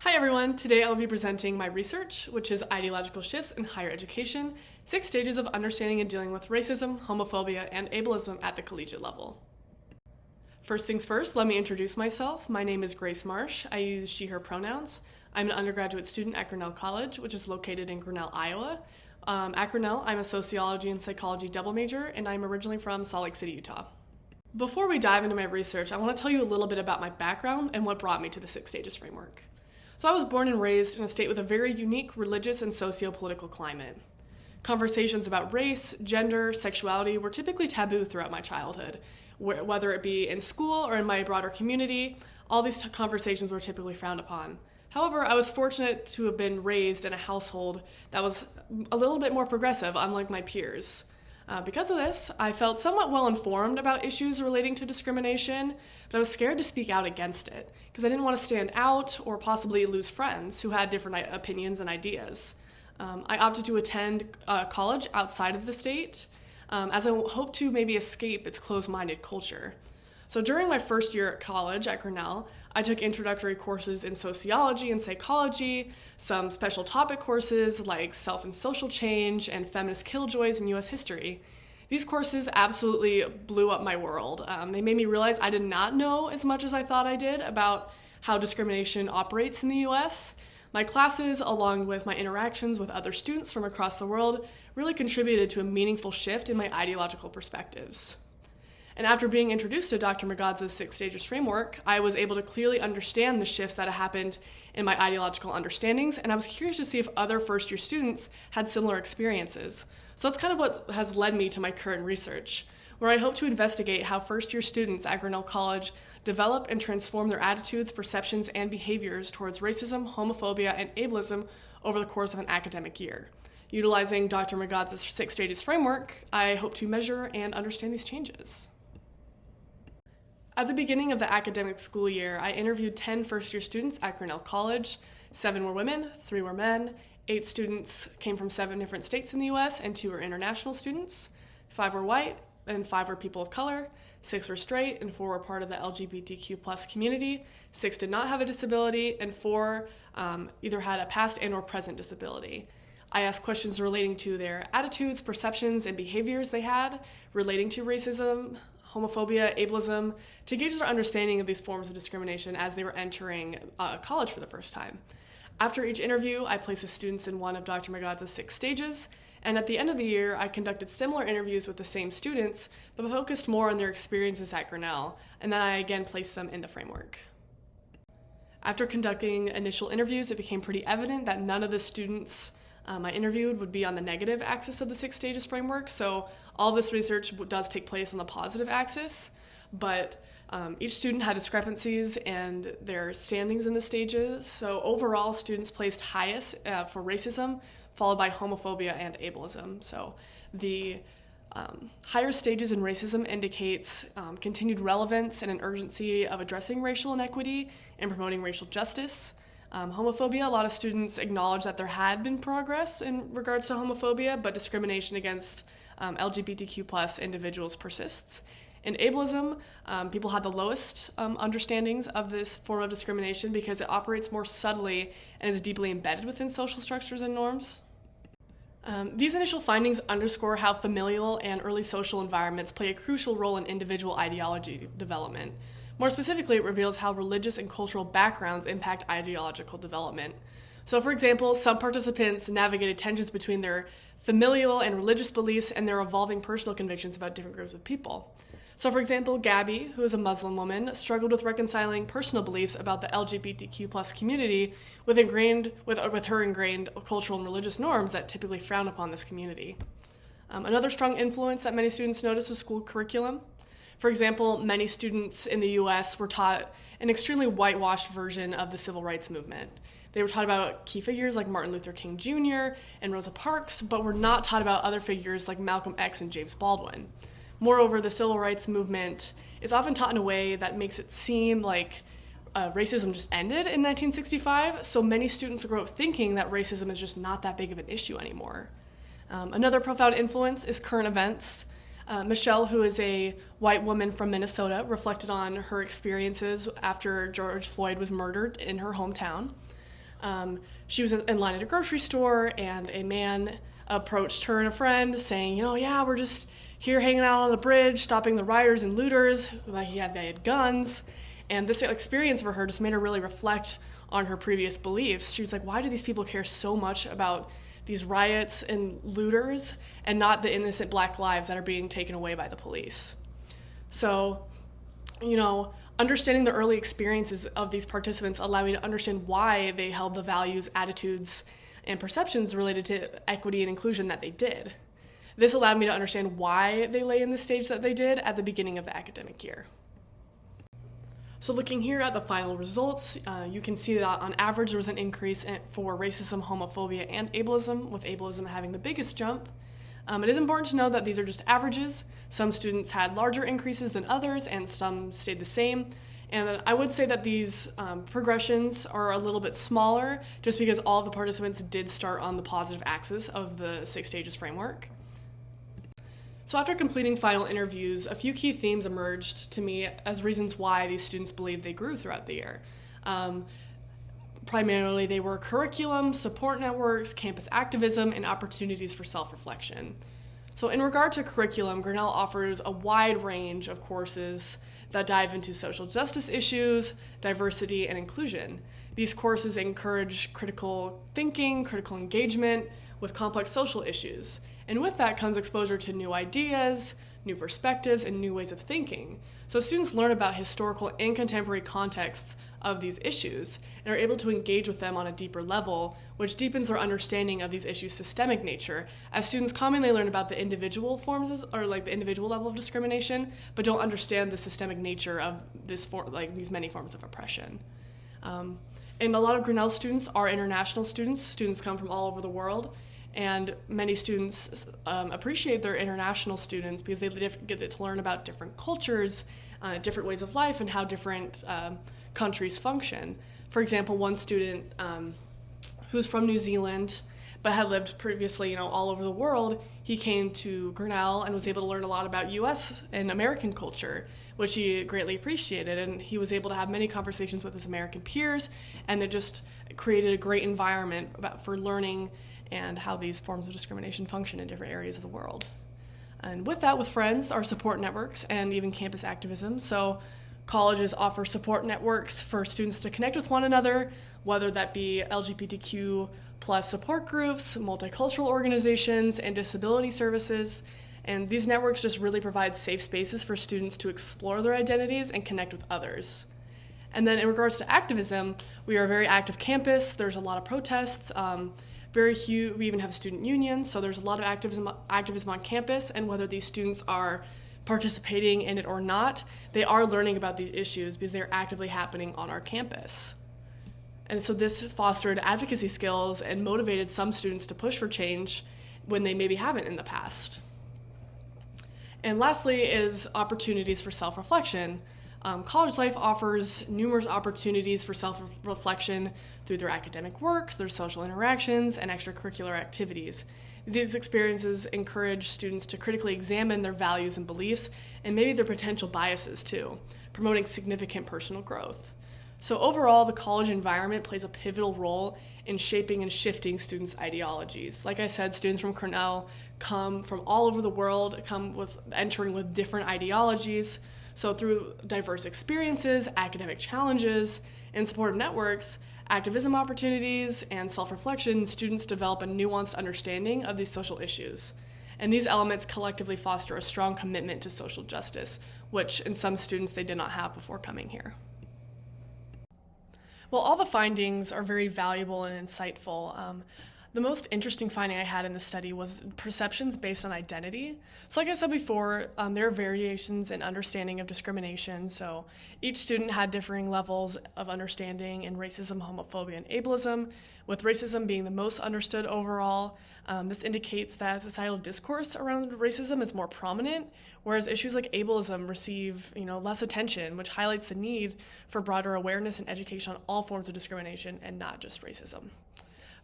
Hi everyone, today I'll be presenting my research, which is Ideological Shifts in Higher Education, 6 stages of understanding and dealing with racism, homophobia, and ableism at the collegiate level. First things first, let me introduce myself. My name is Grace Marsh. I use she, her pronouns. I'm an undergraduate student at Grinnell College, which is located in Grinnell, Iowa. At Grinnell, I'm a sociology and psychology double major, and I'm originally from Salt Lake City, Utah. Before we dive into my research, I want to tell you a little bit about my background and what brought me to the 6 stages framework. So I was born and raised in a state with a very unique religious and socio-political climate. Conversations about race, gender, sexuality were typically taboo throughout my childhood. Whether it be in school or in my broader community, all these conversations were typically frowned upon. However, I was fortunate to have been raised in a household that was a little bit more progressive, unlike my peers. Because of this, I felt somewhat well-informed about issues relating to discrimination, but I was scared to speak out against it, because I didn't want to stand out or possibly lose friends who had different opinions and ideas. I opted to attend college outside of the state, as I hoped to maybe escape its closed-minded culture. So during my first year at college at Grinnell, I took introductory courses in sociology and psychology, some special topic courses like self and social change and feminist killjoys in U.S. history. These courses absolutely blew up my world. They made me realize I did not know as much as I thought I did about how discrimination operates in the U.S. My classes, along with my interactions with other students from across the world, really contributed to a meaningful shift in my ideological perspectives. And after being introduced to Dr. Magadz's 6 stages framework, I was able to clearly understand the shifts that had happened in my ideological understandings, and I was curious to see if other first-year students had similar experiences. So that's kind of what has led me to my current research, where I hope to investigate how first-year students at Grinnell College develop and transform their attitudes, perceptions, and behaviors towards racism, homophobia, and ableism over the course of an academic year. Utilizing Dr. Magadz's 6 stages framework, I hope to measure and understand these changes. At the beginning of the academic school year, I interviewed 10 first-year students at Grinnell College. 7 were women, 3 were men, 8 students came from 7 different states in the U.S., and 2 were international students. 5 were white, and 5 were people of color. 6 were straight, and 4 were part of the LGBTQ+ community. 6 did not have a disability, and 4 either had a past and or present disability. I asked questions relating to their attitudes, perceptions, and behaviors they had relating to racism, homophobia, ableism, to gauge their understanding of these forms of discrimination as they were entering college for the first time. After each interview, I placed the students in one of Dr. Magadz's 6 stages, and at the end of the year, I conducted similar interviews with the same students, but focused more on their experiences at Grinnell, and then I again placed them in the framework. After conducting initial interviews, it became pretty evident that none of the students I interviewed would be on the negative axis of the 6 stages framework, so all this research does take place on the positive axis, but each student had discrepancies and their standings in the stages. So overall, students placed highest for racism, followed by homophobia and ableism. So the higher stages in racism indicates continued relevance and an urgency of addressing racial inequity and promoting racial justice. Homophobia, a lot of students acknowledge that there had been progress in regards to homophobia, but discrimination against LGBTQ+ individuals persists. In ableism, people had the lowest understandings of this form of discrimination because it operates more subtly and is deeply embedded within social structures and norms. These initial findings underscore how familial and early social environments play a crucial role in individual ideology development. More specifically, it reveals how religious and cultural backgrounds impact ideological development. So, for example, some participants navigated tensions between their familial and religious beliefs and their evolving personal convictions about different groups of people. So, for example, Gabby, who is a Muslim woman, struggled with reconciling personal beliefs about the LGBTQ+ community with her ingrained cultural and religious norms that typically frown upon this community. Another strong influence that many students noticed was school curriculum. For example, many students in the U.S. were taught an extremely whitewashed version of the civil rights movement. They were taught about key figures like Martin Luther King Jr. and Rosa Parks, but were not taught about other figures like Malcolm X and James Baldwin. Moreover, the civil rights movement is often taught in a way that makes it seem like racism just ended in 1965, so many students grow up thinking that racism is just not that big of an issue anymore. Another profound influence is current events. Michelle, who is a white woman from Minnesota, reflected on her experiences after George Floyd was murdered in her hometown. She was in line at a grocery store, and a man approached her and a friend saying, yeah, we're just here hanging out on the bridge, stopping the rioters and looters, like they had guns. And this experience for her just made her really reflect on her previous beliefs. She was like, why do these people care so much about these riots and looters and not the innocent Black lives that are being taken away by the police? So, understanding the early experiences of these participants allowed me to understand why they held the values, attitudes, and perceptions related to equity and inclusion that they did. This allowed me to understand why they lay in the stage that they did at the beginning of the academic year. So looking here at the final results, you can see that on average there was an increase for racism, homophobia, and ableism, with ableism having the biggest jump. It is important to know that these are just averages. Some students had larger increases than others, and some stayed the same. And I would say that these progressions are a little bit smaller just because all of the participants did start on the positive axis of the 6 stages framework. So after completing final interviews, a few key themes emerged to me as reasons why these students believed they grew throughout the year. Primarily, they were curriculum, support networks, campus activism, and opportunities for self-reflection. So in regard to curriculum, Grinnell offers a wide range of courses that dive into social justice issues, diversity, and inclusion. These courses encourage critical thinking, critical engagement with complex social issues. And with that comes exposure to new ideas, new perspectives, and new ways of thinking. So students learn about historical and contemporary contexts of these issues and are able to engage with them on a deeper level, which deepens their understanding of these issues' systemic nature, as students commonly learn about the individual forms of, or like the individual level of discrimination, but don't understand the systemic nature of these many forms of oppression. And a lot of Grinnell students are international students. Students come from all over the world. And many students appreciate their international students because they get to learn about different cultures, different ways of life, and how different countries function. For example, one student who's from New Zealand but had lived previously, all over the world, he came to Grinnell and was able to learn a lot about U.S. and American culture, which he greatly appreciated. And he was able to have many conversations with his American peers, and it just created a great environment for learning and how these forms of discrimination function in different areas of the world. And with that, with friends, our support networks, and even campus activism. So colleges offer support networks for students to connect with one another, whether that be LGBTQ plus support groups, multicultural organizations, and disability services. And these networks just really provide safe spaces for students to explore their identities and connect with others. And then in regards to activism, we are a very active campus. There's a lot of protests. We even have student unions, so there's a lot of activism on campus, and whether these students are participating in it or not, they are learning about these issues because they're actively happening on our campus. And so this fostered advocacy skills and motivated some students to push for change when they maybe haven't in the past. And lastly is opportunities for self-reflection. College life offers numerous opportunities for self-reflection through their academic work, their social interactions, and extracurricular activities. These experiences encourage students to critically examine their values and beliefs, and maybe their potential biases too, promoting significant personal growth. So overall, the college environment plays a pivotal role in shaping and shifting students' ideologies. Like I said, students from Grinnell come from all over the world, entering with different ideologies. So through diverse experiences, academic challenges, and supportive networks, activism opportunities, and self-reflection, students develop a nuanced understanding of these social issues. And these elements collectively foster a strong commitment to social justice, which in some students they did not have before coming here. Well, all the findings are very valuable and insightful. The most interesting finding I had in the study was perceptions based on identity. So like I said before, there are variations in understanding of discrimination. So each student had differing levels of understanding in racism, homophobia, and ableism, with racism being the most understood overall. This indicates that societal discourse around racism is more prominent, whereas issues like ableism receive less attention, which highlights the need for broader awareness and education on all forms of discrimination and not just racism.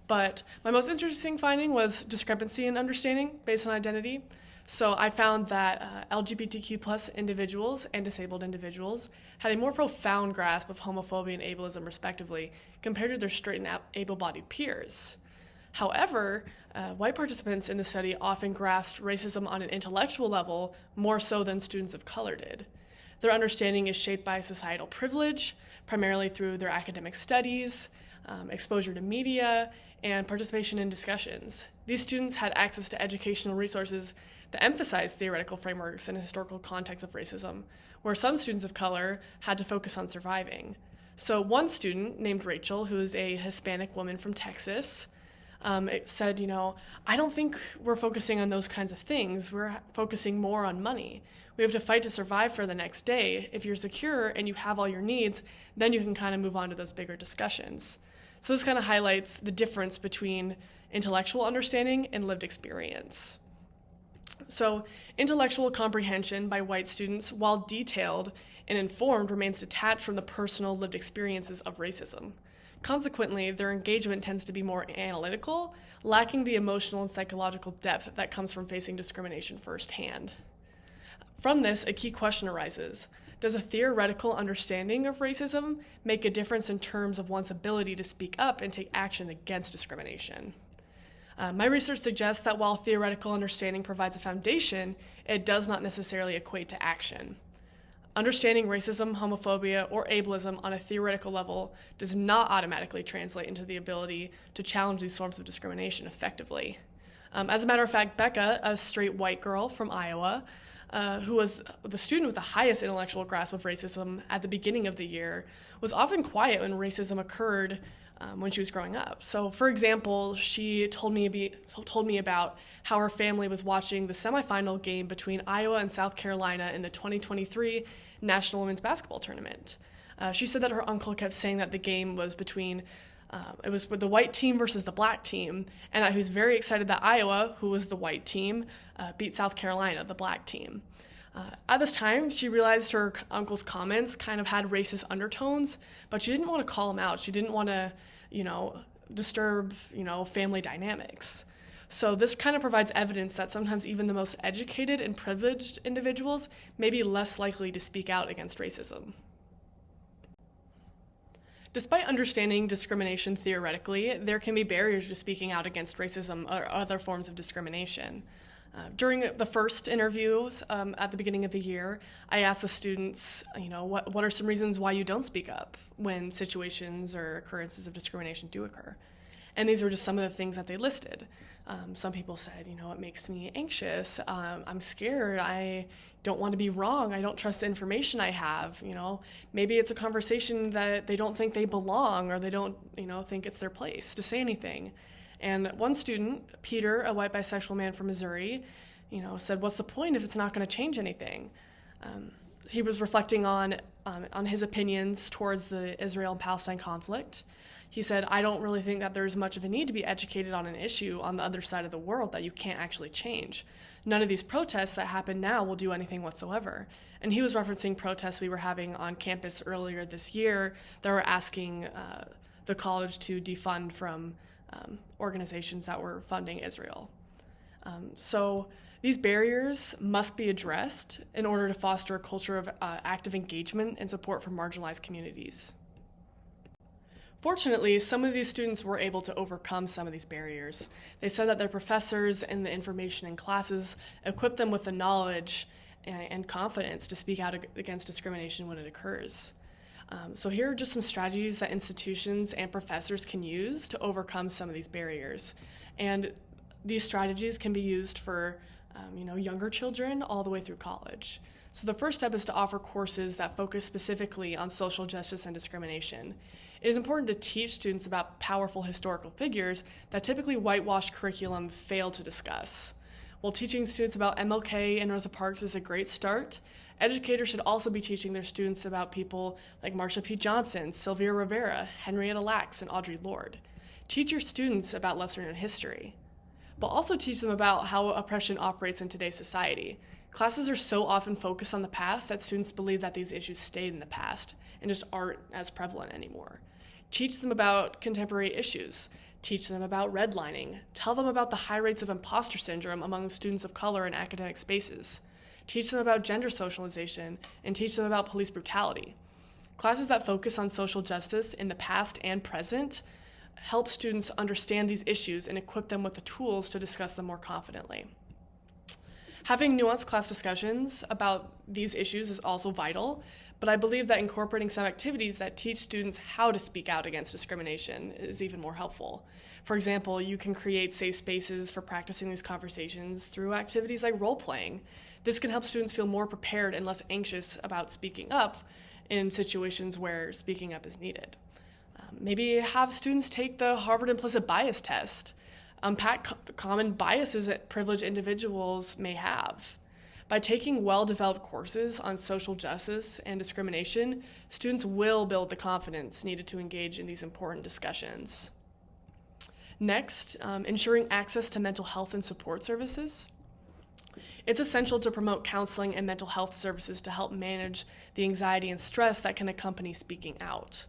But my most interesting finding was discrepancy in understanding based on identity. So I found that LGBTQ plus individuals and disabled individuals had a more profound grasp of homophobia and ableism, respectively, compared to their straight and able-bodied peers. However, white participants in the study often grasped racism on an intellectual level more so than students of color did. Their understanding is shaped by societal privilege, primarily through their academic studies, exposure to media, and participation in discussions. These students had access to educational resources that emphasized theoretical frameworks and historical context of racism, where some students of color had to focus on surviving. So one student named Rachel, who is a Hispanic woman from Texas, it said, I don't think we're focusing on those kinds of things. We're focusing more on money. We have to fight to survive for the next day. If you're secure and you have all your needs, then you can kind of move on to those bigger discussions. So this kind of highlights the difference between intellectual understanding and lived experience. So intellectual comprehension by white students, while detailed and informed, remains detached from the personal lived experiences of racism. Consequently, their engagement tends to be more analytical, lacking the emotional and psychological depth that comes from facing discrimination firsthand. From this, a key question arises. Does a theoretical understanding of racism make a difference in terms of one's ability to speak up and take action against discrimination? My research suggests that while theoretical understanding provides a foundation, it does not necessarily equate to action. Understanding racism, homophobia, or ableism on a theoretical level does not automatically translate into the ability to challenge these forms of discrimination effectively. As a matter of fact, Becca, a straight white girl from Iowa, who was the student with the highest intellectual grasp of racism at the beginning of the year, was often quiet when racism occurred when she was growing up. So, for example, she told me about how her family was watching the semifinal game between Iowa and South Carolina in the 2023 National Women's Basketball Tournament. She said that her uncle kept saying that the game was between it was with the white team versus the black team, and that he was very excited that Iowa, who was the white team, beat South Carolina, the black team. At this time, she realized her uncle's comments kind of had racist undertones, but she didn't want to call him out. She didn't want to, disturb, family dynamics. So this kind of provides evidence that sometimes even the most educated and privileged individuals may be less likely to speak out against racism. Despite understanding discrimination theoretically, there can be barriers to speaking out against racism or other forms of discrimination. During the first interviews at the beginning of the year, I asked the students, what are some reasons why you don't speak up when situations or occurrences of discrimination do occur? And these were just some of the things that they listed. Some people said, it makes me anxious. I'm scared. I don't want to be wrong. I don't trust the information I have. Maybe it's a conversation that they don't think they belong, or they don't, think it's their place to say anything. And one student, Peter, a white bisexual man from Missouri, said, what's the point if it's not going to change anything? He was reflecting on his opinions towards the Israel and Palestine conflict. He said, I don't really think that there's much of a need to be educated on an issue on the other side of the world that you can't actually change. None of these protests that happen now will do anything whatsoever. And he was referencing protests we were having on campus earlier this year that were asking the college to defund from organizations that were funding Israel. So these barriers must be addressed in order to foster a culture of active engagement and support for marginalized communities. Fortunately, some of these students were able to overcome some of these barriers. They said that their professors and the information in classes equipped them with the knowledge and confidence to speak out against discrimination when it occurs. So here are just some strategies that institutions and professors can use to overcome some of these barriers. And these strategies can be used for younger children all the way through college. So the first step is to offer courses that focus specifically on social justice and discrimination. It is important to teach students about powerful historical figures that typically whitewashed curriculum fail to discuss. While teaching students about MLK and Rosa Parks is a great start, educators should also be teaching their students about people like Marsha P. Johnson, Sylvia Rivera, Henrietta Lacks, and Audre Lorde. Teach your students about lesser-known history, but also teach them about how oppression operates in today's society. Classes are so often focused on the past that students believe that these issues stayed in the past and just aren't as prevalent anymore. Teach them about contemporary issues. Teach them about redlining. Tell them about the high rates of imposter syndrome among students of color in academic spaces. Teach them about gender socialization, and teach them about police brutality. Classes that focus on social justice in the past and present help students understand these issues and equip them with the tools to discuss them more confidently. Having nuanced class discussions about these issues is also vital, but I believe that incorporating some activities that teach students how to speak out against discrimination is even more helpful. For example, you can create safe spaces for practicing these conversations through activities like role-playing. This can help students feel more prepared and less anxious about speaking up in situations where speaking up is needed. Maybe have students take the Harvard Implicit Bias Test. Unpack common biases that privileged individuals may have. By taking well-developed courses on social justice and discrimination, students will build the confidence needed to engage in these important discussions. Next, ensuring access to mental health and support services. It's essential to promote counseling and mental health services to help manage the anxiety and stress that can accompany speaking out.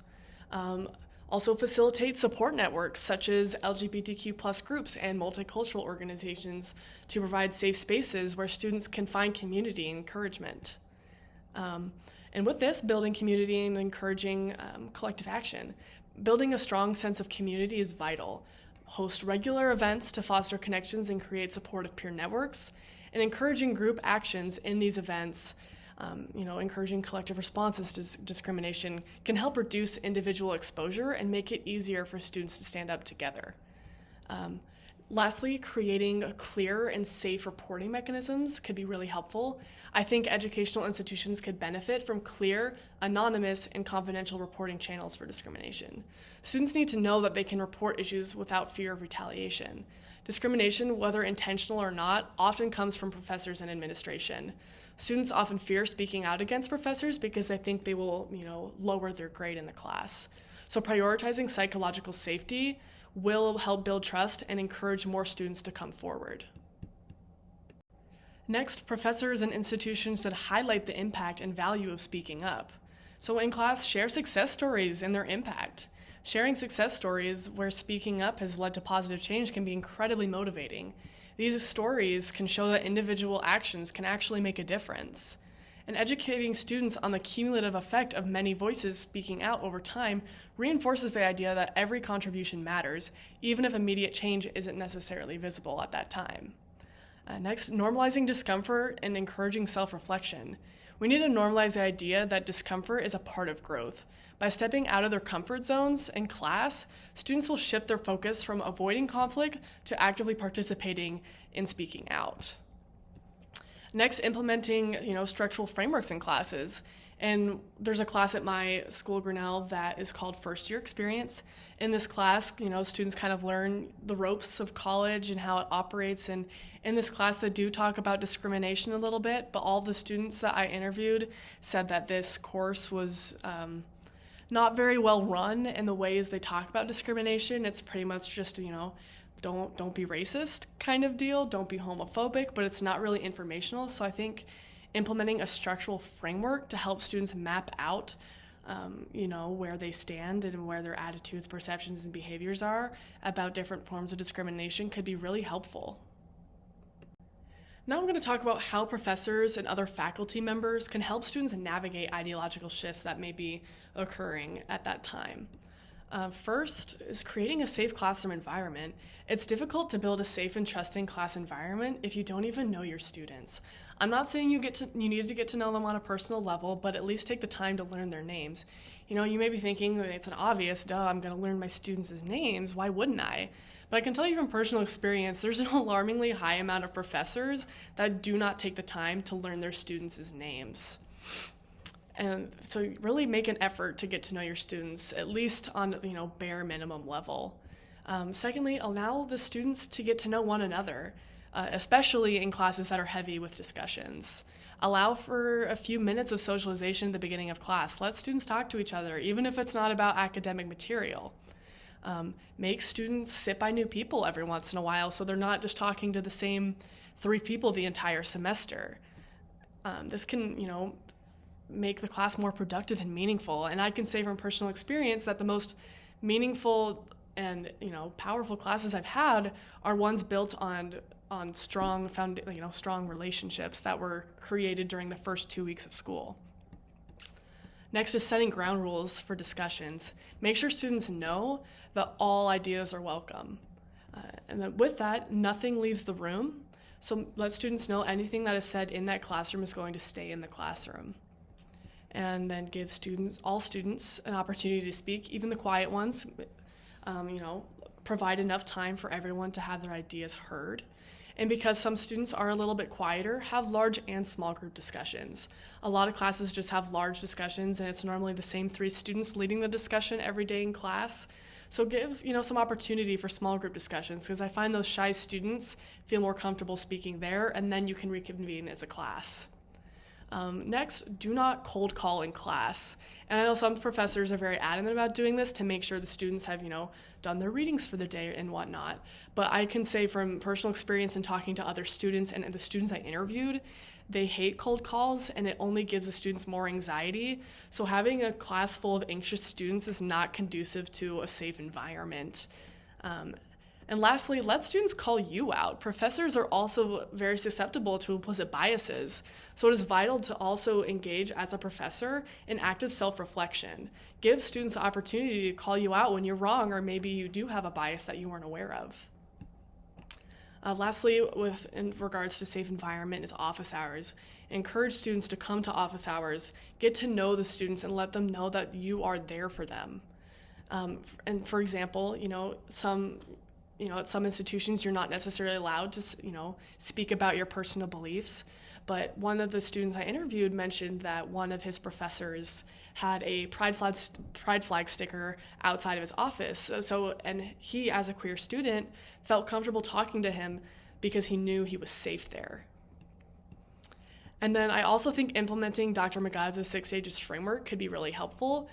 Also facilitate support networks such as LGBTQ+ groups and multicultural organizations to provide safe spaces where students can find community and encouragement. And with this, building community and encouraging collective action. Building a strong sense of community is vital. Host regular events to foster connections and create supportive peer networks, and encouraging group actions in these events, encouraging collective responses to discrimination can help reduce individual exposure and make it easier for students to stand up together. Lastly, creating clear and safe reporting mechanisms could be really helpful. I think educational institutions could benefit from clear, anonymous, and confidential reporting channels for discrimination. Students need to know that they can report issues without fear of retaliation. Discrimination, whether intentional or not, often comes from professors and administration. Students often fear speaking out against professors because they think they will, lower their grade in the class. So prioritizing psychological safety will help build trust and encourage more students to come forward. Next, professors and institutions should highlight the impact and value of speaking up. So in class, share success stories and their impact. Sharing success stories where speaking up has led to positive change can be incredibly motivating. These stories can show that individual actions can actually make a difference. And educating students on the cumulative effect of many voices speaking out over time reinforces the idea that every contribution matters, even if immediate change isn't necessarily visible at that time. Next, normalizing discomfort and encouraging self-reflection. We need to normalize the idea that discomfort is a part of growth. By stepping out of their comfort zones in class, students will shift their focus from avoiding conflict to actively participating in speaking out. Next, implementing, structural frameworks in classes. And there's a class at my school, Grinnell, that is called First Year Experience. In this class, students kind of learn the ropes of college and how it operates. And in this class, they do talk about discrimination a little bit, but all the students that I interviewed said that this course was not very well run in the ways they talk about discrimination. It's pretty much just, don't be racist kind of deal, don't be homophobic, but it's not really informational. So I think implementing a structural framework to help students map out, where they stand and where their attitudes, perceptions, and behaviors are about different forms of discrimination could be really helpful. Now I'm going to talk about how professors and other faculty members can help students navigate ideological shifts that may be occurring at that time. First is creating a safe classroom environment. It's difficult to build a safe and trusting class environment if you don't even know your students. I'm not saying you need to get to know them on a personal level, but at least take the time to learn their names. You may be thinking it's an obvious, I'm going to learn my students' names, why wouldn't I? But I can tell you from personal experience, there's an alarmingly high amount of professors that do not take the time to learn their students' names. And so really make an effort to get to know your students, at least on bare minimum level. Secondly, allow the students to get to know one another, especially in classes that are heavy with discussions. Allow for a few minutes of socialization at the beginning of class. Let students talk to each other, even if it's not about academic material. Make students sit by new people every once in a while so they're not just talking to the same 3 people the entire semester. This can, make the class more productive and meaningful. And I can say from personal experience that the most meaningful and powerful classes I've had are ones built on strong strong relationships that were created during the first 2 weeks of school. Next is setting ground rules for discussions. Make sure students know that all ideas are welcome. And then with that, nothing leaves the room. So let students know anything that is said in that classroom is going to stay in the classroom. And then give all students an opportunity to speak, even the quiet ones. Provide enough time for everyone to have their ideas heard. And because some students are a little bit quieter, have large and small group discussions. A lot of classes just have large discussions, and it's normally the same 3 students leading the discussion every day in class. So give some opportunity for small group discussions, because I find those shy students feel more comfortable speaking there, and then you can reconvene as a class. Next, do not cold call in class. And I know some professors are very adamant about doing this to make sure the students have, done their readings for the day and whatnot. But I can say from personal experience in talking to other students and the students I interviewed, they hate cold calls, and it only gives the students more anxiety. So having a class full of anxious students is not conducive to a safe environment. And lastly, let students call you out. Professors are also very susceptible to implicit biases, so it is vital to also engage as a professor in active self-reflection. Give students the opportunity to call you out when you're wrong, or maybe you do have a bias that you weren't aware of. Lastly, in regards to safe environment, is office hours. Encourage students to come to office hours, get to know the students, and let them know that you are there for them. And for example, at some institutions, you're not necessarily allowed to, speak about your personal beliefs. But one of the students I interviewed mentioned that one of his professors had a pride flag sticker outside of his office. And he, as a queer student, felt comfortable talking to him because he knew he was safe there. And then I also think implementing Dr. Magaz's 6 Stages framework could be really helpful.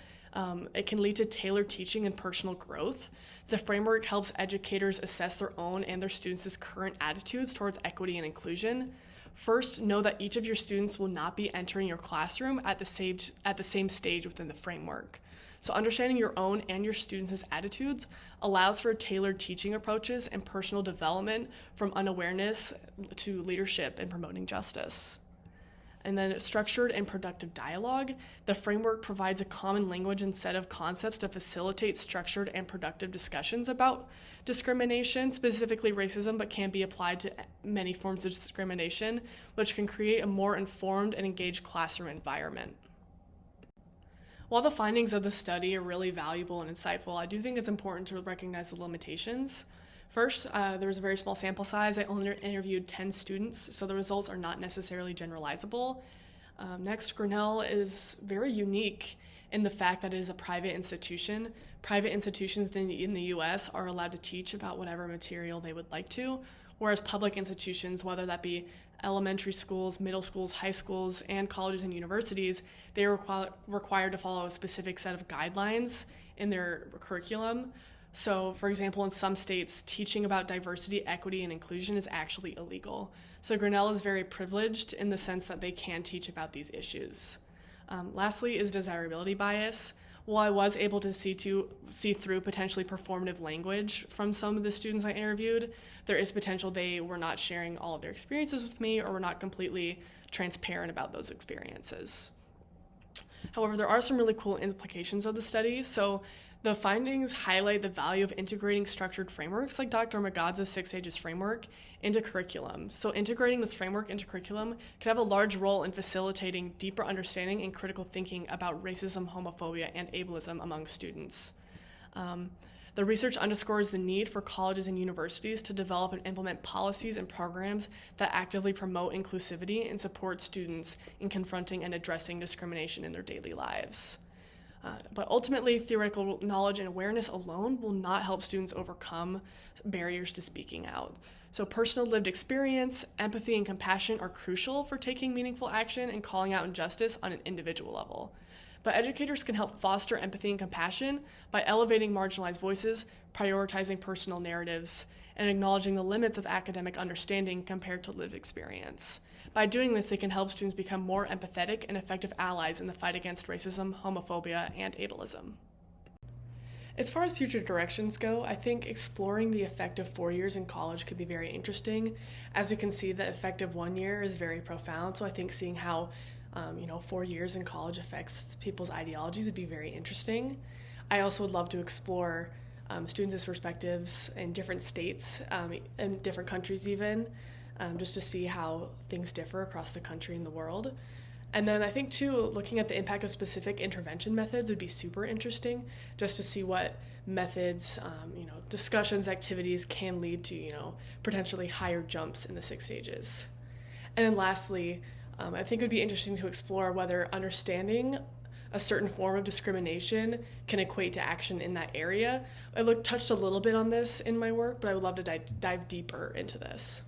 It can lead to tailored teaching and personal growth. The framework helps educators assess their own and their students' current attitudes towards equity and inclusion. First, know that each of your students will not be entering your classroom at the same stage within the framework. So understanding your own and your students' attitudes allows for tailored teaching approaches and personal development, from unawareness to leadership and promoting justice. And then structured and productive dialogue. The framework provides a common language and set of concepts to facilitate structured and productive discussions about discrimination, specifically racism, but can be applied to many forms of discrimination, which can create a more informed and engaged classroom environment. While the findings of the study are really valuable and insightful, I do think it's important to recognize the limitations. First, there was a very small sample size. I only interviewed 10 students, so the results are not necessarily generalizable. Next, Grinnell is very unique in the fact that it is a private institution. Private institutions in the US are allowed to teach about whatever material they would like to, whereas public institutions, whether that be elementary schools, middle schools, high schools, and colleges and universities, they are required to follow a specific set of guidelines in their curriculum. So, for example, in some states, teaching about diversity, equity, and inclusion is actually illegal. So Grinnell is very privileged in the sense that they can teach about these issues. Lastly is desirability bias. While I was able to see through potentially performative language from some of the students I interviewed, there is potential they were not sharing all of their experiences with me, or were not completely transparent about those experiences. However, there are some really cool implications of the study. So the findings highlight the value of integrating structured frameworks like Dr. Magaz's 6 Stages framework into curriculum. So integrating this framework into curriculum can have a large role in facilitating deeper understanding and critical thinking about racism, homophobia, and ableism among students. The research underscores the need for colleges and universities to develop and implement policies and programs that actively promote inclusivity and support students in confronting and addressing discrimination in their daily lives. But ultimately, theoretical knowledge and awareness alone will not help students overcome barriers to speaking out. So personal lived experience, empathy, and compassion are crucial for taking meaningful action and calling out injustice on an individual level. But educators can help foster empathy and compassion by elevating marginalized voices, prioritizing personal narratives, and acknowledging the limits of academic understanding compared to lived experience. By doing this, they can help students become more empathetic and effective allies in the fight against racism, homophobia, and ableism. As far as future directions go, I think exploring the effect of 4 years in college could be very interesting. As we can see, the effect of 1 year is very profound, so I think seeing how 4 years in college affects people's ideologies would be very interesting. I also would love to explore students' perspectives in different states, in different countries even, just to see how things differ across the country and the world. And then I think, too, looking at the impact of specific intervention methods would be super interesting, just to see what methods, discussions, activities can lead to, potentially higher jumps in the 6 stages. And then lastly, I think it would be interesting to explore whether understanding a certain form of discrimination can equate to action in that area. I touched a little bit on this in my work, but I would love to dive deeper into this.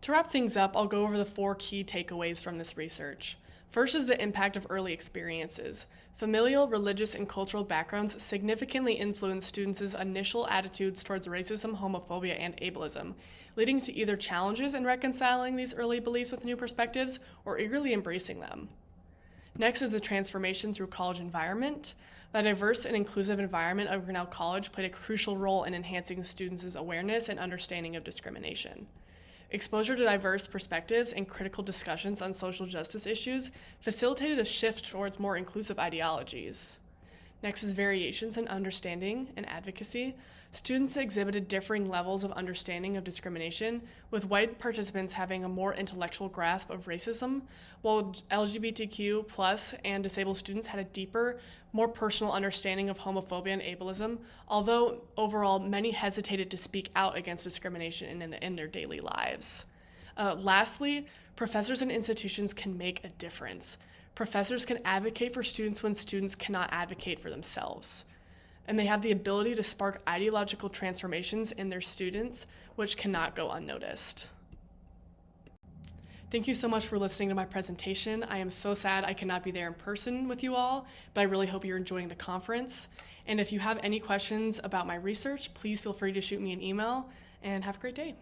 To wrap things up, I'll go over the 4 key takeaways from this research. First is the impact of early experiences. Familial, religious, and cultural backgrounds significantly influence students' initial attitudes towards racism, homophobia, and ableism, leading to either challenges in reconciling these early beliefs with new perspectives or eagerly embracing them. Next is the transformation through college environment. The diverse and inclusive environment of Grinnell College played a crucial role in enhancing students' awareness and understanding of discrimination. Exposure to diverse perspectives and critical discussions on social justice issues facilitated a shift towards more inclusive ideologies. Next is variations in understanding and advocacy. Students exhibited differing levels of understanding of discrimination, with white participants having a more intellectual grasp of racism, while LGBTQ+ and disabled students had a deeper, more personal understanding of homophobia and ableism, although overall many hesitated to speak out against discrimination in their daily lives. Lastly, professors and institutions can make a difference. Professors can advocate for students when students cannot advocate for themselves. And they have the ability to spark ideological transformations in their students, which cannot go unnoticed. Thank you so much for listening to my presentation. I am so sad I cannot be there in person with you all, but I really hope you're enjoying the conference. And if you have any questions about my research, please feel free to shoot me an email, and have a great day.